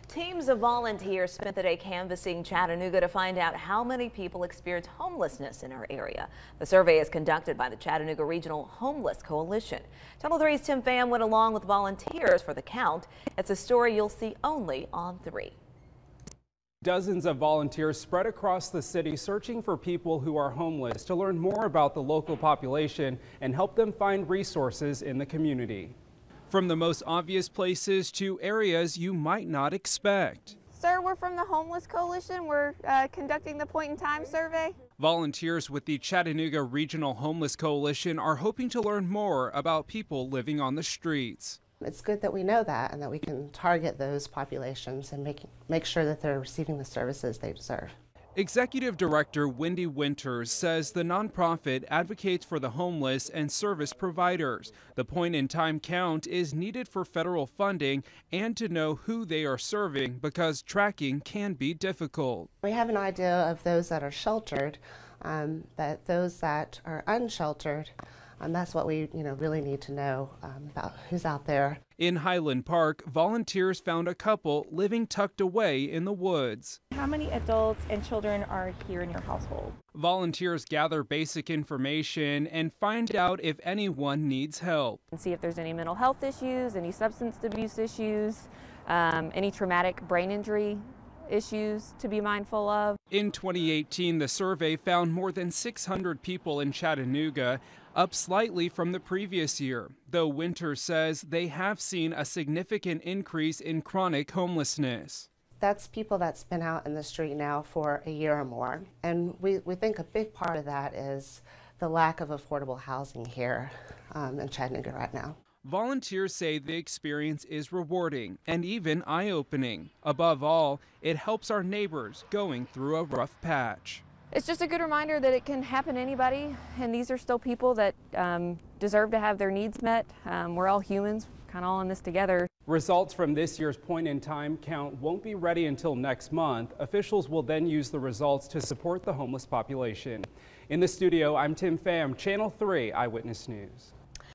Teams of volunteers spent the day canvassing Chattanooga to find out how many people experience homelessness in our area. The survey is conducted by the Chattanooga Regional Homeless Coalition. Channel 3's Tim Pham went along with volunteers for the count. It's a story you'll see only on 3. Dozens of volunteers spread across the city searching for people who are homeless to learn more about the local population and help them find resources in the community. From the most obvious places to areas you might not expect. Sir, we're from the Homeless Coalition. We're conducting the point in time survey. Volunteers with the Chattanooga Regional Homeless Coalition are hoping to learn more about people living on the streets. It's good that we know that and that we can target those populations and make sure that they're receiving the services they deserve. Executive Director Wendy Winters says the nonprofit advocates for the homeless and service providers. The point-in-time count is needed for federal funding and to know who they are serving because tracking can be difficult. We have an idea of those that are sheltered, but those that are unsheltered, that's what we really need to know about who's out there. In Highland Park, volunteers found a couple living tucked away in the woods. How many adults and children are here in your household? Volunteers gather basic information and find out if anyone needs help. And see if there's any mental health issues, any substance abuse issues, any traumatic brain injury issues to be mindful of. In 2018, the survey found more than 600 people in Chattanooga, up slightly from the previous year, though Winters says they have seen a significant increase in chronic homelessness. That's people that's been out in the street now for a year or more, and we think a big part of that is the lack of affordable housing here in Chattanooga right now. Volunteers say the experience is rewarding and even eye-opening. Above all, it helps our neighbors going through a rough patch. It's just a good reminder that it can happen to anybody, and these are still people that deserve to have their needs met. We're all humans, kind of all in this together. Results from this year's point-in-time count won't be ready until next month. Officials will then use the results to support the homeless population. In the studio, I'm Tim Pham, Channel 3 Eyewitness News.